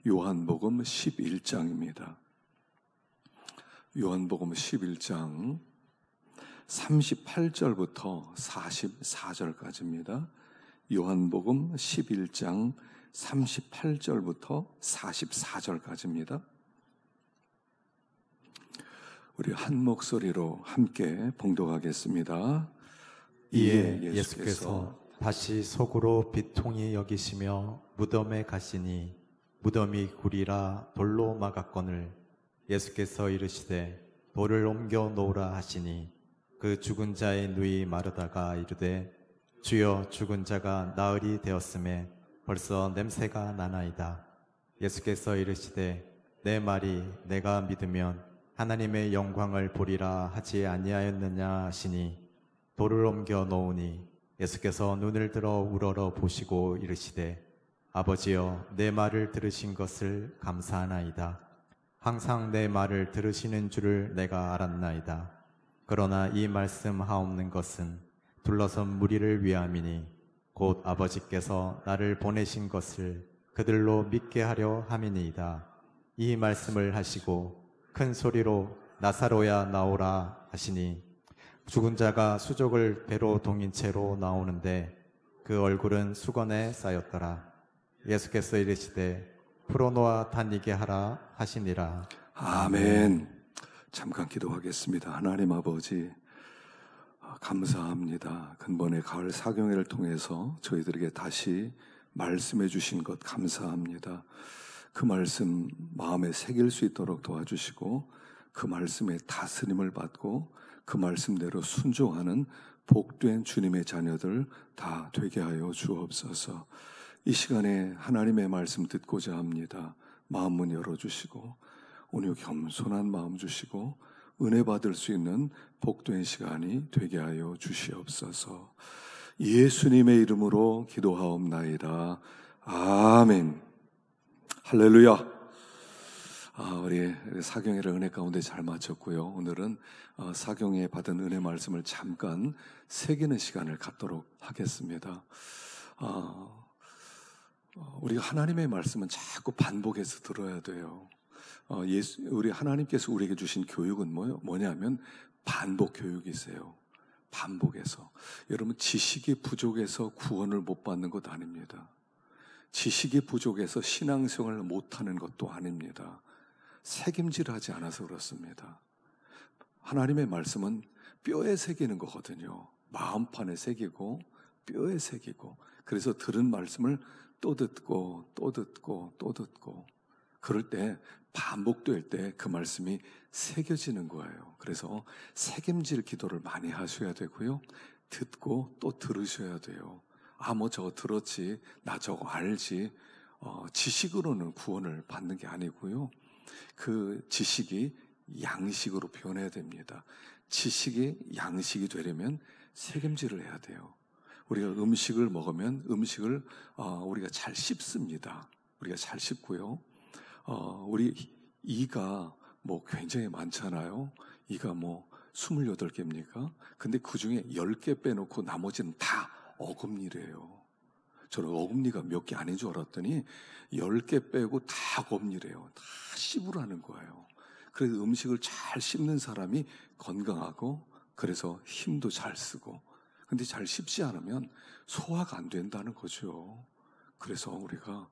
요한복음 11장입니다. 요한복음 11장 38절부터 44절까지입니다. 요한복음 11장 38절부터 44절까지입니다. 우리 한 목소리로 함께 봉독하겠습니다. 이에 예수께서 다시 속으로 비통히 여기시며 무덤에 가시니 무덤이 굴이라 돌로 막았거늘 예수께서 이르시되 돌을 옮겨 놓으라 하시니 그 죽은 자의 누이 마르다가 이르되 주여 죽은 자가 나흘이 되었음에 벌써 냄새가 나나이다. 예수께서 이르시되 내 말이 내가 믿으면 하나님의 영광을 보리라 하지 아니하였느냐 하시니 돌을 옮겨 놓으니 예수께서 눈을 들어 우러러 보시고 이르시되 아버지여 내 말을 들으신 것을 감사하나이다. 항상 내 말을 들으시는 줄을 내가 알았나이다. 그러나 이 말씀하옵는 것은 둘러선 무리를 위함이니 곧 아버지께서 나를 보내신 것을 그들로 믿게 하려 함이니이다. 이 말씀을 하시고 큰 소리로 나사로야 나오라 하시니 죽은 자가 수족을 배로 동인 채로 나오는데 그 얼굴은 수건에 쌓였더라. 예수께서 이르시되 풀어놓아 다니게 하라 하시니라. 아멘. 잠깐 기도하겠습니다. 하나님 아버지, 감사합니다. 근본의 가을 사경회를 통해서 저희들에게 다시 말씀해 주신 것 감사합니다. 그 말씀 마음에 새길 수 있도록 도와주시고 그 말씀의 다스림을 받고 그 말씀대로 순종하는 복된 주님의 자녀들 다 되게 하여 주옵소서. 이 시간에 하나님의 말씀 듣고자 합니다. 마음문 열어주시고 오늘 겸손한 마음 주시고 은혜 받을 수 있는 복된 시간이 되게 하여 주시옵소서. 예수님의 이름으로 기도하옵나이다. 아멘. 할렐루야. 우리 사경회를 은혜 가운데 잘 마쳤고요. 오늘은 사경회 받은 은혜 말씀을 잠깐 새기는 시간을 갖도록 하겠습니다. 우리가 하나님의 말씀은 자꾸 반복해서 들어야 돼요. 우리 하나님께서 우리에게 주신 교육은 뭐냐면 반복 교육이세요. 반복해서. 여러분, 지식이 부족해서 구원을 못 받는 것 아닙니다. 지식이 부족해서 신앙생활을 못하는 것도 아닙니다. 새김질하지 않아서 그렇습니다. 하나님의 말씀은 뼈에 새기는 거거든요. 마음판에 새기고 뼈에 새기고, 그래서 들은 말씀을 또 듣고 또 듣고 또 듣고, 그럴 때 반복될 때 그 말씀이 새겨지는 거예요. 그래서 새김질 기도를 많이 하셔야 되고요. 듣고 또 들으셔야 돼요. 저거 들었지, 나 저거 알지. 지식으로는 구원을 받는 게 아니고요. 그 지식이 양식으로 변해야 됩니다. 지식이 양식이 되려면 새김질을 해야 돼요. 우리가 음식을 먹으면 음식을 우리가 잘 씹습니다. 우리가 잘 씹고요. 우리 이가 굉장히 많잖아요. 이가 28개입니까? 근데 그 중에 10개 빼놓고 나머지는 다 어금니래요. 저는 어금니가 몇 개 아닌 줄 알았더니 10개 빼고 다 어금니래요. 다 씹으라는 거예요. 그래서 음식을 잘 씹는 사람이 건강하고, 그래서 힘도 잘 쓰고, 근데 잘 씹지 않으면 소화가 안 된다는 거죠. 그래서 우리가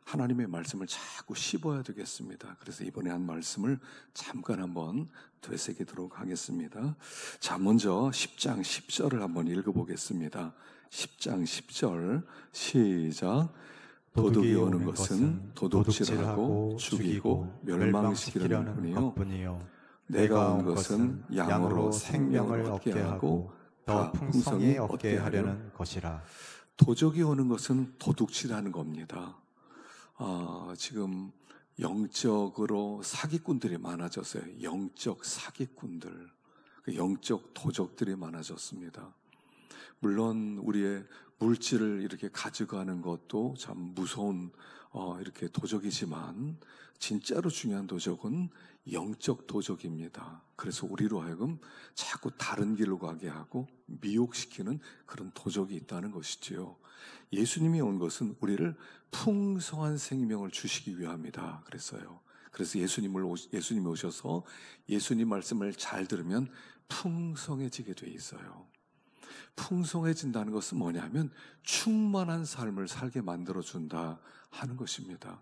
하나님의 말씀을 자꾸 씹어야 되겠습니다. 그래서 이번에 한 말씀을 잠깐 한번 되새기도록 하겠습니다. 자, 먼저 10장 10절을 한번 읽어보겠습니다. 10장 10절 시작. 도둑이 오는 것은 도둑질하고 죽이고 멸망시키려는 뿐이요 내가 온 것은 양으로 생명을 얻게 하고 더 풍성히 얻게 하려는 것이라. 도적이 오는 것은 도둑질하는 겁니다. 지금 영적으로 사기꾼들이 많아졌어요. 영적 사기꾼들, 영적 도적들이 많아졌습니다. 물론 우리의 물질을 이렇게 가져가는 것도 참 무서운 이렇게 도적이지만 진짜로 중요한 도적은 영적 도적입니다. 그래서 우리로 하여금 자꾸 다른 길로 가게 하고 미혹시키는 그런 도적이 있다는 것이지요. 예수님이 온 것은 우리를 풍성한 생명을 주시기 위함이다 그랬어요. 그래서 예수님이 오셔서 예수님 말씀을 잘 들으면 풍성해지게 돼 있어요. 풍성해진다는 것은 뭐냐면 충만한 삶을 살게 만들어준다 하는 것입니다.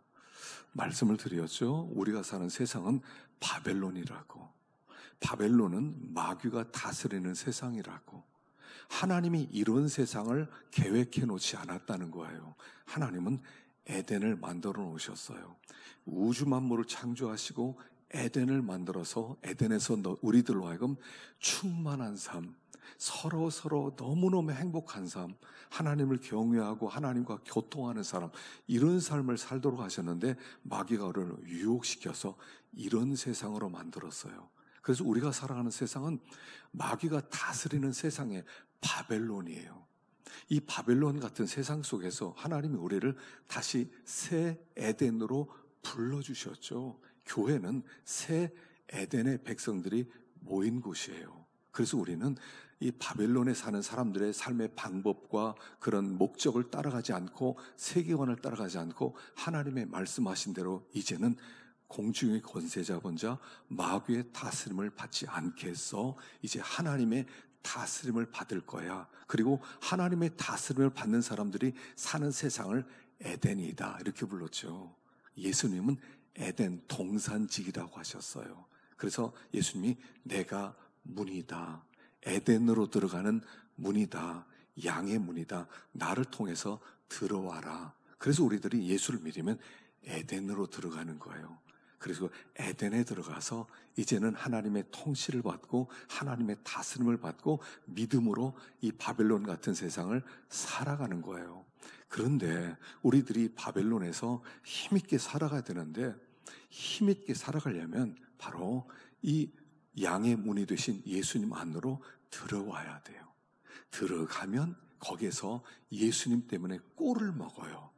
말씀을 드렸죠. 우리가 사는 세상은 바벨론이라고. 바벨론은 마귀가 다스리는 세상이라고. 하나님이 이런 세상을 계획해 놓지 않았다는 거예요. 하나님은 에덴을 만들어 놓으셨어요. 우주 만물을 창조하시고 에덴을 만들어서 에덴에서 우리들로 하여금 충만한 삶, 서로 너무너무 행복한 삶, 하나님을 경외하고 하나님과 교통하는 사람, 이런 삶을 살도록 하셨는데 마귀가 우리를 유혹시켜서 이런 세상으로 만들었어요. 그래서 우리가 살아가는 세상은 마귀가 다스리는 세상의 바벨론이에요. 이 바벨론 같은 세상 속에서 하나님이 우리를 다시 새 에덴으로 불러주셨죠. 교회는 새 에덴의 백성들이 모인 곳이에요. 그래서 우리는 이 바벨론에 사는 사람들의 삶의 방법과 그런 목적을 따라가지 않고 세계관을 따라가지 않고 하나님의 말씀하신 대로 이제는 공중의 권세 잡은 자 마귀의 다스림을 받지 않겠어. 이제 하나님의 다스림을 받을 거야. 그리고 하나님의 다스림을 받는 사람들이 사는 세상을 에덴이다 이렇게 불렀죠. 예수님은 에덴 동산직이라고 하셨어요. 그래서 예수님이 내가 문이다, 에덴으로 들어가는 문이다, 양의 문이다, 나를 통해서 들어와라. 그래서 우리들이 예수를 믿으면 에덴으로 들어가는 거예요. 그래서 에덴에 들어가서 이제는 하나님의 통치를 받고 하나님의 다스림을 받고 믿음으로 이 바벨론 같은 세상을 살아가는 거예요. 그런데 우리들이 바벨론에서 힘있게 살아가야 되는데 힘있게 살아가려면 바로 이 양의 문이 되신 예수님 안으로 들어와야 돼요. 들어가면 거기에서 예수님 때문에 꼴을 먹어요.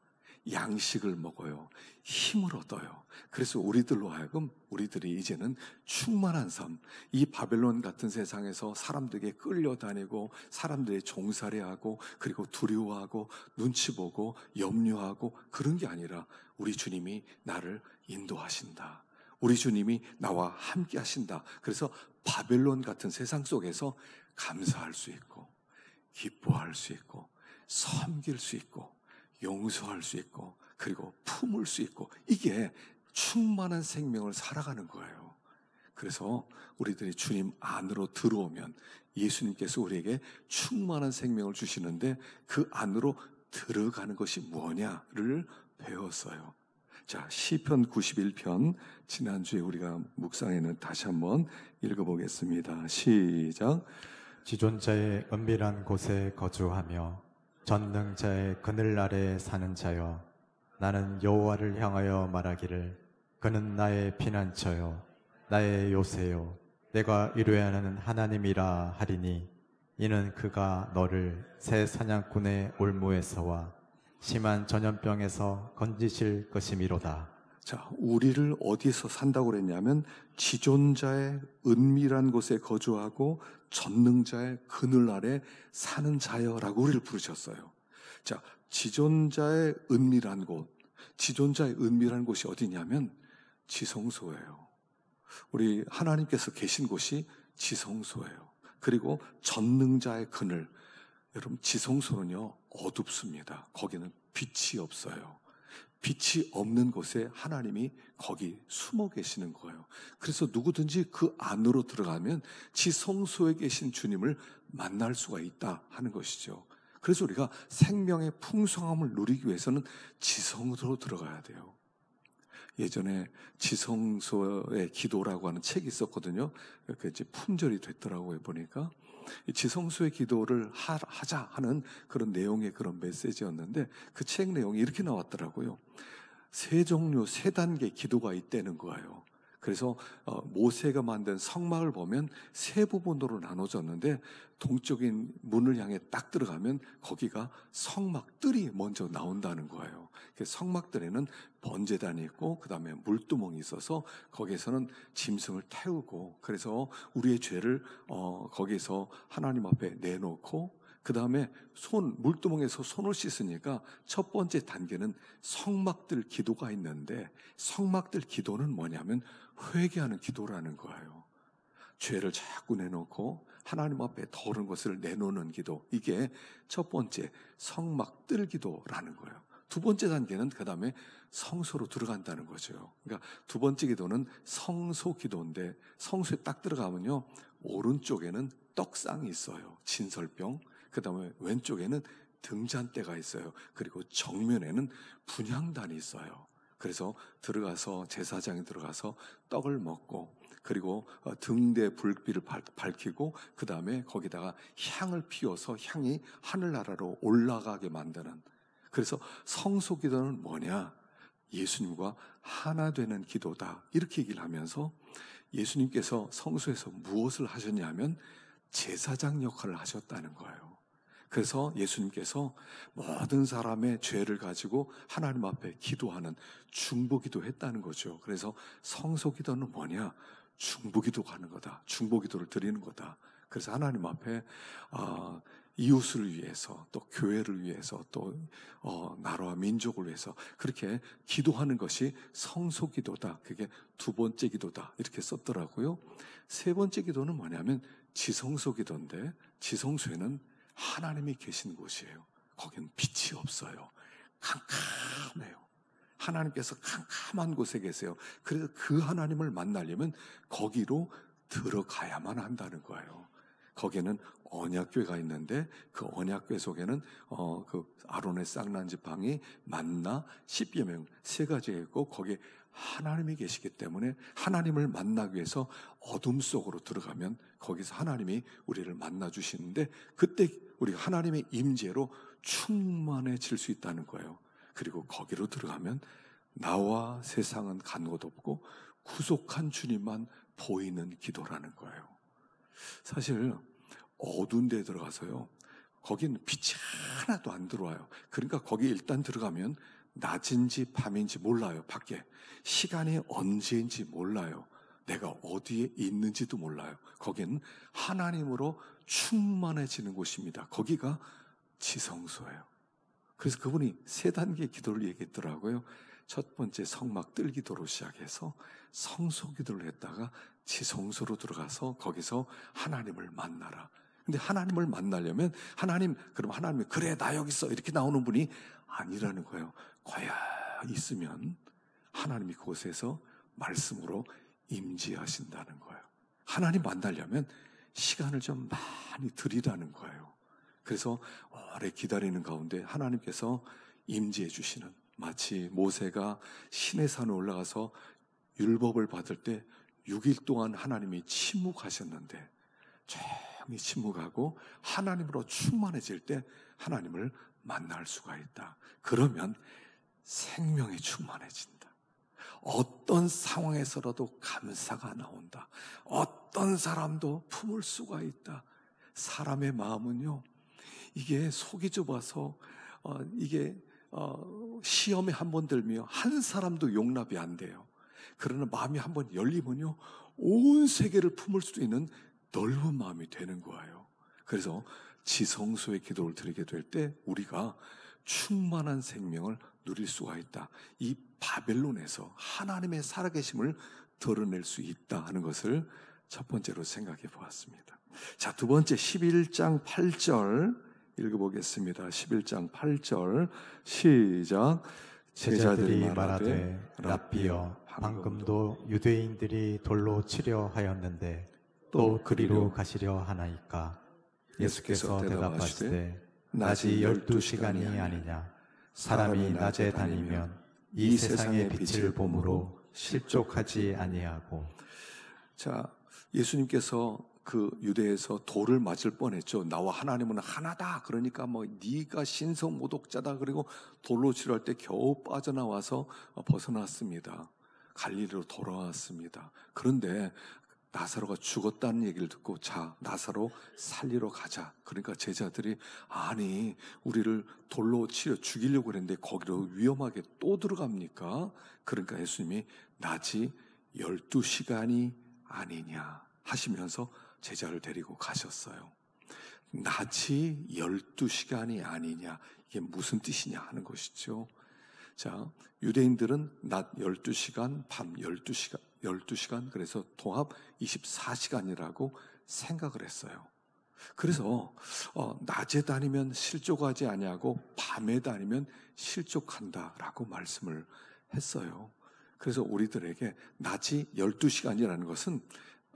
양식을 먹어요. 힘을 얻어요. 그래서 우리들로 하여금 우리들이 이제는 충만한 삶, 이 바벨론 같은 세상에서 사람들에게 끌려다니고 사람들의 종살이하고 그리고 두려워하고 눈치 보고 염려하고 그런 게 아니라 우리 주님이 나를 인도하신다. 우리 주님이 나와 함께 하신다. 그래서 바벨론 같은 세상 속에서 감사할 수 있고 기뻐할 수 있고 섬길 수 있고 용서할 수 있고 그리고 품을 수 있고 이게 충만한 생명을 살아가는 거예요. 그래서 우리들이 주님 안으로 들어오면 예수님께서 우리에게 충만한 생명을 주시는데 그 안으로 들어가는 것이 뭐냐를 배웠어요. 자, 시편 91편 지난주에 우리가 묵상에는 다시 한번 읽어보겠습니다. 시작. 지존자의 은밀한 곳에 거주하며 전능자의 그늘 아래 사는 자여, 나는 여호와를 향하여 말하기를 그는 나의 피난처요 나의 요새요 내가 이루어야 하는 하나님이라 하리니 이는 그가 너를 새 사냥꾼의 올무에서와 심한 전염병에서 건지실 것이미로다. 자, 우리를 어디서 산다고 그랬냐면 지존자의 은밀한 곳에 거주하고 전능자의 그늘 아래 사는 자여라고 우리를 부르셨어요. 자, 지존자의 은밀한 곳, 지존자의 은밀한 곳이 어디냐면 지성소예요. 우리 하나님께서 계신 곳이 지성소예요. 그리고 전능자의 그늘, 여러분 지성소는요 어둡습니다. 거기는 빛이 없어요. 빛이 없는 곳에 하나님이 거기 숨어 계시는 거예요. 그래서 누구든지 그 안으로 들어가면 지성소에 계신 주님을 만날 수가 있다 하는 것이죠. 그래서 우리가 생명의 풍성함을 누리기 위해서는 지성으로 들어가야 돼요. 예전에 지성소의 기도라고 하는 책이 있었거든요. 그 이제 품절이 됐더라고요, 보니까. 지성소의 기도를 하자 하는 그런 내용의 그런 메시지였는데 그 책 내용이 이렇게 나왔더라고요. 세 종류, 세 단계 기도가 있다는 거예요. 그래서 모세가 만든 성막을 보면 세 부분으로 나눠졌는데 동쪽인 문을 향해 딱 들어가면 거기가 성막들이 먼저 나온다는 거예요. 성막들에는 번제단이 있고 그 다음에 물두멍이 있어서 거기에서는 짐승을 태우고, 그래서 우리의 죄를 거기서 하나님 앞에 내놓고, 그 다음에 물두멍에서 손을 씻으니까 첫 번째 단계는 성막들 기도가 있는데, 성막들 기도는 뭐냐면 회개하는 기도라는 거예요. 죄를 자꾸 내놓고 하나님 앞에 더러운 것을 내놓는 기도, 이게 첫 번째 성막들 기도라는 거예요. 두 번째 단계는 그 다음에 성소로 들어간다는 거죠. 그러니까 두 번째 기도는 성소 기도인데, 성소에 딱 들어가면요, 오른쪽에는 떡상이 있어요. 진설병. 그 다음에 왼쪽에는 등잔대가 있어요. 그리고 정면에는 분향단이 있어요. 그래서 들어가서 제사장이 들어가서 떡을 먹고, 그리고 등대 불빛을 밝히고, 그 다음에 거기다가 향을 피워서 향이 하늘나라로 올라가게 만드는, 그래서 성소 기도는 뭐냐? 예수님과 하나 되는 기도다, 이렇게 얘기를 하면서 예수님께서 성소에서 무엇을 하셨냐면 제사장 역할을 하셨다는 거예요. 그래서 예수님께서 모든 사람의 죄를 가지고 하나님 앞에 기도하는 중보기도 했다는 거죠. 그래서 성소기도는 뭐냐? 중보기도가 하는 거다. 중보기도를 드리는 거다. 그래서 하나님 앞에 이웃을 위해서, 또 교회를 위해서, 또 나라와 민족을 위해서 그렇게 기도하는 것이 성소기도다. 그게 두 번째 기도다, 이렇게 썼더라고요. 세 번째 기도는 뭐냐면 지성소기도인데, 지성소에는 하나님이 계신 곳이에요. 거기는 빛이 없어요. 캄캄해요. 하나님께서 캄캄한 곳에 계세요. 그래서 그 하나님을 만나려면 거기로 들어가야만 한다는 거예요. 거기에는 언약궤가 있는데 그 언약궤 속에는 그 아론의 쌍난 지팡이, 만나, 십계명 세 가지가 있고, 거기에 하나님이 계시기 때문에 하나님을 만나기 위해서 어둠 속으로 들어가면 거기서 하나님이 우리를 만나 주시는데, 그때 우리가 하나님의 임재로 충만해질 수 있다는 거예요. 그리고 거기로 들어가면 나와 세상은 간 곳 없고 구속한 주님만 보이는 기도라는 거예요. 사실 어두운 데에 들어가서요, 거기는 빛이 하나도 안 들어와요. 그러니까 거기 일단 들어가면 낮인지 밤인지 몰라요. 밖에 시간이 언제인지 몰라요. 내가 어디에 있는지도 몰라요. 거기는 하나님으로 충만해지는 곳입니다. 거기가 지성소예요. 그래서 그분이 세 단계 기도를 얘기했더라고요. 첫 번째 성막들 기도로 시작해서 성소 기도를 했다가 지성소로 들어가서 거기서 하나님을 만나라. 근데 하나님을 만나려면 그럼 하나님이 그래 나 여기 있어 이렇게 나오는 분이 아니라는 거예요. 거야 있으면 하나님이 그곳에서 말씀으로 임재하신다는 거예요. 하나님 만나려면 시간을 좀 많이 들이라는 거예요. 그래서 오래 기다리는 가운데 하나님께서 임재해 주시는, 마치 모세가 시내산에 올라가서 율법을 받을 때 6일 동안 하나님이 침묵하셨는데, 조용히 침묵하고 하나님으로 충만해질 때 하나님을 만날 수가 있다. 그러면 생명이 충만해진다. 어떤 상황에서라도 감사가 나온다. 어떤 사람도 품을 수가 있다. 사람의 마음은요, 이게 속이 좁아서 이게 시험에 한번 들면 한 사람도 용납이 안 돼요. 그러나 마음이 한번 열리면요, 온 세계를 품을 수 있는 넓은 마음이 되는 거예요. 그래서 지성소의 기도를 드리게 될 때 우리가 충만한 생명을 누릴 수가 있다. 이 바벨론에서 하나님의 살아계심을 드러낼 수 있다 하는 것을 첫 번째로 생각해 보았습니다. 자, 두 번째 11장 8절 읽어보겠습니다. 11장 8절 시작. 제자들이 말하되 랍비여, 방금도 유대인들이 돌로 치려 하였는데 또 그리로 가시려 하나이까? 예수께서 대답하시되 낮이 12시간이 아니냐? 사람이 낮에 다니면 이 세상의 빛을 보므로 실족하지 아니하고. 자, 예수님께서 그 유대에서 돌을 맞을 뻔했죠. 나와 하나님은 하나다. 그러니까 네가 신성 모독자다. 그리고 돌로 치료할 때 겨우 빠져나와서 벗어났습니다. 갈릴리로 돌아왔습니다. 그런데 나사로가 죽었다는 얘기를 듣고 자, 나사로 살리러 가자. 그러니까 제자들이 아니 우리를 돌로 치려 죽이려고 그랬는데 거기로 위험하게 또 들어갑니까? 그러니까 예수님이 낮이 12시간이 아니냐 하시면서 제자를 데리고 가셨어요. 낮이 12시간이 아니냐, 이게 무슨 뜻이냐 하는 것이죠. 자, 유대인들은 낮 12시간, 밤 12시간, 그래서 통합 24시간이라고 생각을 했어요. 그래서 낮에 다니면 실족하지 아니하고 밤에 다니면 실족한다라고 말씀을 했어요. 그래서 우리들에게 낮이 12시간이라는 것은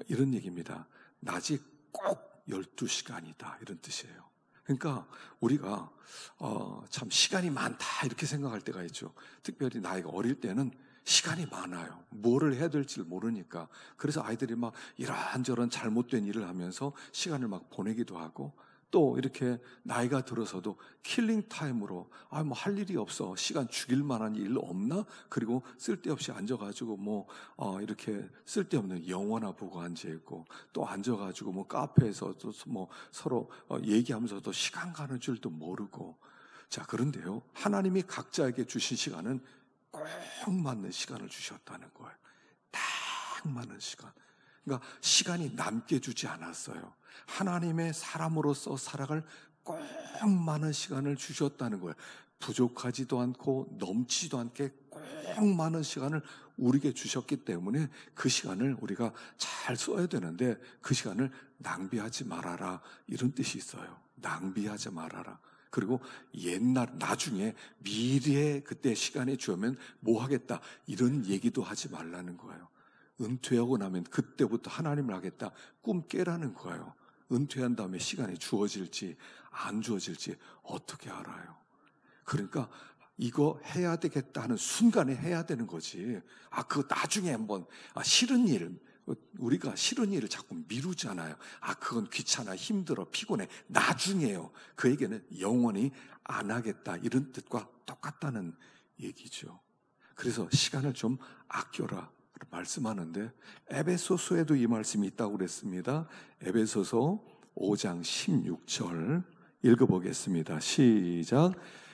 이런 얘기입니다. 낮이 꼭 12시간이다 이런 뜻이에요. 그러니까 우리가 참 시간이 많다 이렇게 생각할 때가 있죠. 특별히 나이가 어릴 때는 시간이 많아요. 뭐를 해야 될지 모르니까. 그래서 아이들이 막 이런저런 잘못된 일을 하면서 시간을 막 보내기도 하고, 또 이렇게 나이가 들어서도 킬링 타임으로 뭐 할 일이 없어, 시간 죽일 만한 일 없나? 그리고 쓸데없이 앉아가지고 이렇게 쓸데없는 영화나 보고 앉아있고, 또 앉아가지고 카페에서 또 서로 얘기하면서도 시간 가는 줄도 모르고. 자, 그런데요, 하나님이 각자에게 주신 시간은 꼭 맞는 시간을 주셨다는 거예요. 딱 맞는 시간. 그러니까 시간이 남게 주지 않았어요. 하나님의 사람으로서 살아갈 꼭 많은 시간을 주셨다는 거예요. 부족하지도 않고 넘치지도 않게 꼭 많은 시간을 우리에게 주셨기 때문에 그 시간을 우리가 잘 써야 되는데 그 시간을 낭비하지 말아라 이런 뜻이 있어요. 낭비하지 말아라. 그리고 나중에 미래에 그때 시간이 주면 뭐 하겠다 이런 얘기도 하지 말라는 거예요. 은퇴하고 나면 그때부터 하나님을 하겠다 꿈 깨라는 거예요. 은퇴한 다음에 시간이 주어질지 안 주어질지 어떻게 알아요? 그러니까 이거 해야 되겠다 하는 순간에 해야 되는 거지. 그거 나중에 한번, 싫은 일, 우리가 싫은 일을 자꾸 미루잖아요. 그건 귀찮아, 힘들어, 피곤해. 나중에요. 그에게는 영원히 안 하겠다. 이런 뜻과 똑같다는 얘기죠. 그래서 시간을 좀 아껴라 말씀하는데, 에베소서에도 이 말씀이 있다고 그랬습니다. 에베소서 5장 16절 읽어보겠습니다. 시작.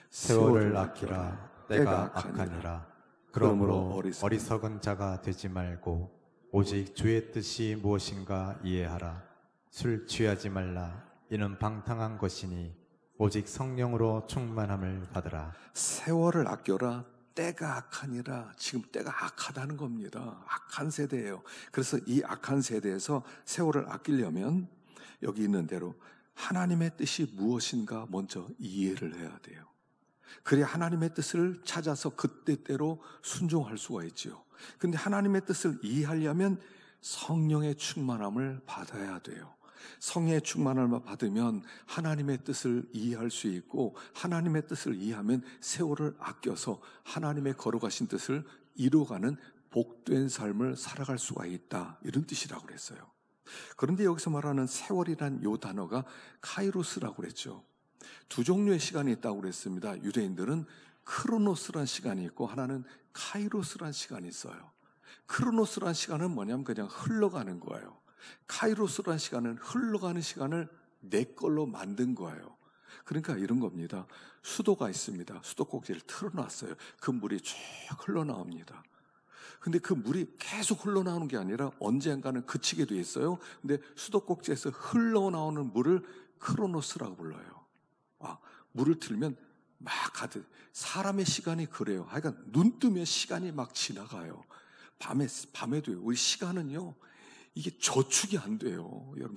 세월을 아끼라 때가 악하니라. 그러므로 어리석은 자가 되지 말고 오직 주의 뜻이 무엇인가 이해하라. 술 취하지 말라. 이는 방탕한 것이니 오직 성령으로 충만함을 받으라. 세월을 아껴라. 때가 악하니라. 지금 때가 악하다는 겁니다. 악한 세대예요. 그래서 이 악한 세대에서 세월을 아끼려면 여기 있는 대로 하나님의 뜻이 무엇인가 먼저 이해를 해야 돼요. 그래야 하나님의 뜻을 찾아서 그때대로 순종할 수가 있죠. 근데 하나님의 뜻을 이해하려면 성령의 충만함을 받아야 돼요. 성령의 충만함을 받으면 하나님의 뜻을 이해할 수 있고, 하나님의 뜻을 이해하면 세월을 아껴서 하나님의 거룩하신 뜻을 이루어가는 복된 삶을 살아갈 수가 있다. 이런 뜻이라고 그랬어요. 그런데 여기서 말하는 세월이란 이 단어가 카이로스라고 그랬죠. 두 종류의 시간이 있다고 그랬습니다. 유대인들은 크로노스란 시간이 있고 하나는 카이로스란 시간이 있어요. 크로노스란 시간은 뭐냐면 그냥 흘러가는 거예요. 카이로스란 시간은 흘러가는 시간을 내 걸로 만든 거예요. 그러니까 이런 겁니다. 수도가 있습니다. 수도꼭지를 틀어놨어요. 그 물이 쭉 흘러나옵니다. 근데 그 물이 계속 흘러나오는 게 아니라 언젠가는 그치게 돼 있어요. 근데 수도꼭지에서 흘러나오는 물을 크로노스라고 불러요. 물을 틀면 막 가득. 사람의 시간이 그래요. 하여간 눈 뜨면 시간이 막 지나가요. 밤에도요. 우리 시간은요, 이게 저축이 안 돼요. 여러분,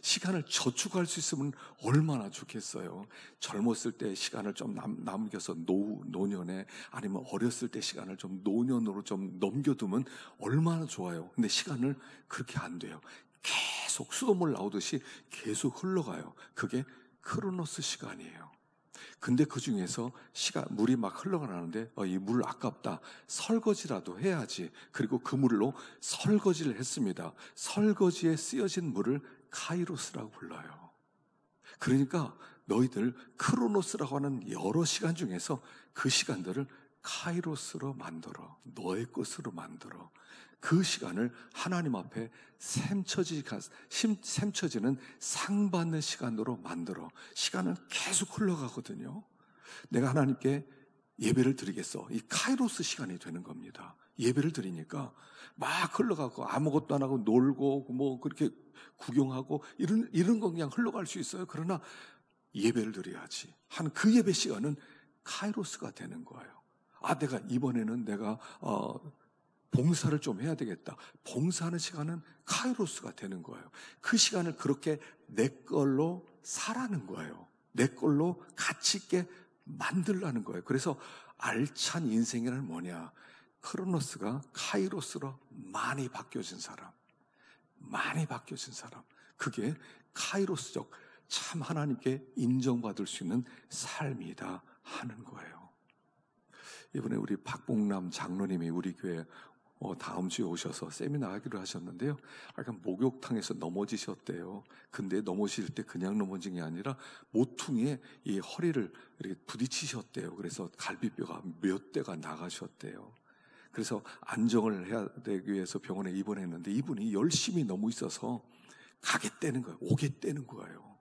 시간을 저축할 수 있으면 얼마나 좋겠어요. 젊었을 때 시간을 좀 남겨서 노년에, 아니면 어렸을 때 시간을 좀 노년으로 좀 넘겨두면 얼마나 좋아요. 근데 시간을 그렇게 안 돼요. 계속 수돗물 나오듯이 계속 흘러가요. 그게 크로노스 시간이에요. 근데 그 중에서 물이 막 흘러가는데 이 물 아깝다. 설거지라도 해야지. 그리고 그 물로 설거지를 했습니다. 설거지에 쓰여진 물을 카이로스라고 불러요. 그러니까 너희들 크로노스라고 하는 여러 시간 중에서 그 시간들을 카이로스로 만들어, 너의 것으로 만들어. 그 시간을 하나님 앞에 샘쳐지는 상 받는 시간으로 만들어. 시간은 계속 흘러가거든요. 내가 하나님께 예배를 드리겠어. 이 카이로스 시간이 되는 겁니다. 예배를 드리니까 막 흘러가고 아무것도 안 하고 놀고 뭐 그렇게 구경하고 이런 건 그냥 흘러갈 수 있어요. 그러나 예배를 드려야지 한 그 예배 시간은 카이로스가 되는 거예요. 아, 내가 이번에는 내가 봉사를 좀 해야 되겠다. 봉사하는 시간은 카이로스가 되는 거예요. 그 시간을 그렇게 내 걸로 사라는 거예요. 내 걸로 가치 있게 만들라는 거예요. 그래서 알찬 인생이란 뭐냐? 크로노스가 카이로스로 많이 바뀌어진 사람. 그게 카이로스적 참 하나님께 인정받을 수 있는 삶이다 하는 거예요. 이번에 우리 박봉남 장로님이 우리 교회 다음 주에 오셔서 세미나 하기로 하셨는데요. 약간 목욕탕에서 넘어지셨대요. 근데 넘어질 때 그냥 넘어진 게 아니라 모퉁이에 이 허리를 이렇게 부딪히셨대요. 그래서 갈비뼈가 몇 대가 나가셨대요. 그래서 안정을 해야 되기 위해서 병원에 입원했는데 이분이 열심히 너무 있어서 가겠다는 거예요. 오겠다는 거예요.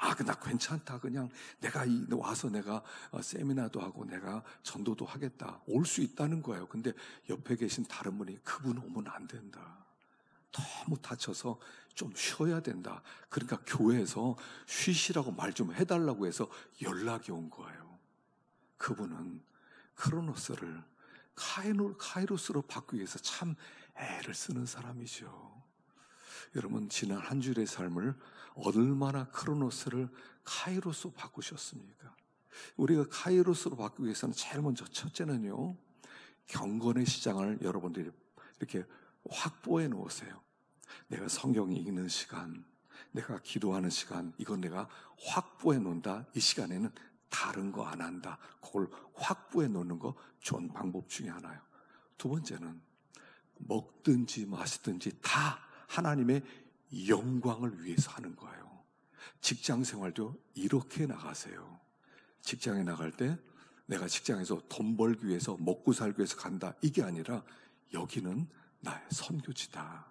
아, 나 괜찮다. 그냥 내가 와서 내가 세미나도 하고 내가 전도도 하겠다. 올 수 있다는 거예요. 근데 옆에 계신 다른 분이 그분 오면 안 된다. 너무 다쳐서 좀 쉬어야 된다. 그러니까 교회에서 쉬시라고 말 좀 해달라고 해서 연락이 온 거예요. 그분은 크로노스를 카이로스로 바꾸기 위해서 참 애를 쓰는 사람이죠. 여러분, 지난 한 주일의 삶을 얼마나 크로노스를 카이로스로 바꾸셨습니까? 우리가 카이로스로 바꾸기 위해서는 제일 먼저 첫째는요, 경건의 시장을 여러분들이 이렇게 확보해 놓으세요. 내가 성경 읽는 시간, 내가 기도하는 시간, 이건 내가 확보해 놓는다. 이 시간에는 다른 거 안 한다. 그걸 확보해 놓는 거 좋은 방법 중에 하나예요. 두 번째는 먹든지 마시든지 다 하나님의 영광을 위해서 하는 거예요. 직장 생활도 이렇게 나가세요. 직장에 나갈 때 내가 직장에서 돈 벌기 위해서 먹고 살기 위해서 간다. 이게 아니라 여기는 나의 선교지다.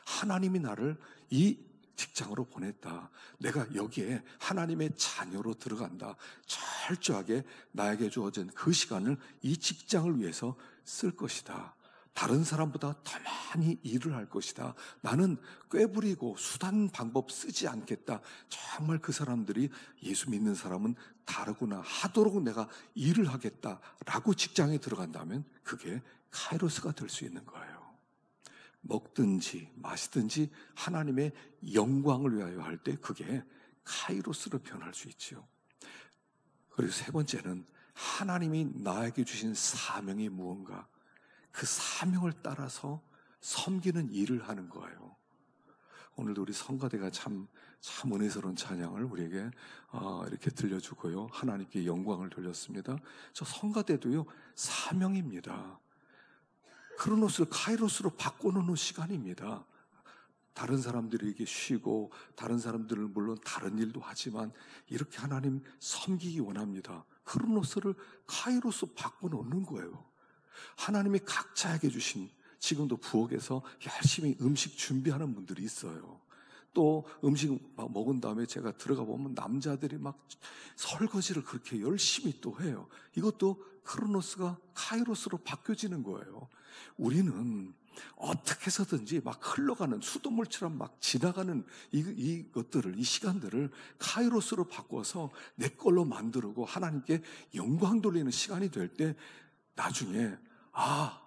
하나님이 나를 이 직장으로 보냈다. 내가 여기에 하나님의 자녀로 들어간다. 철저하게 나에게 주어진 그 시간을 이 직장을 위해서 쓸 것이다. 다른 사람보다 더 많이 일을 할 것이다. 나는 꾀부리고 수단 방법 쓰지 않겠다. 정말 그 사람들이 예수 믿는 사람은 다르구나 하도록 내가 일을 하겠다라고 직장에 들어간다면 그게 카이로스가 될 수 있는 거예요. 먹든지 마시든지 하나님의 영광을 위하여 할 때 그게 카이로스로 변할 수 있죠. 그리고 세 번째는 하나님이 나에게 주신 사명이 무언가, 그 사명을 따라서 섬기는 일을 하는 거예요. 오늘도 우리 성가대가 참 은혜스러운 찬양을 우리에게 이렇게 들려주고요. 하나님께 영광을 돌렸습니다. 저 성가대도요, 사명입니다. 크로노스를 카이로스로 바꿔놓는 시간입니다. 다른 사람들에게 쉬고 다른 사람들은 물론 다른 일도 하지만 이렇게 하나님 섬기기 원합니다. 크로노스를 카이로스 바꿔놓는 거예요. 하나님이 각자에게 주신, 지금도 부엌에서 열심히 음식 준비하는 분들이 있어요. 또 음식 막 먹은 다음에 제가 들어가 보면 남자들이 막 설거지를 그렇게 열심히 또 해요. 이것도 크로노스가 카이로스로 바뀌어지는 거예요. 우리는 어떻게 해서든지 막 흘러가는 수돗물처럼 막 지나가는 이것들을, 이 시간들을 카이로스로 바꿔서 내 걸로 만들고 하나님께 영광 돌리는 시간이 될 때 나중에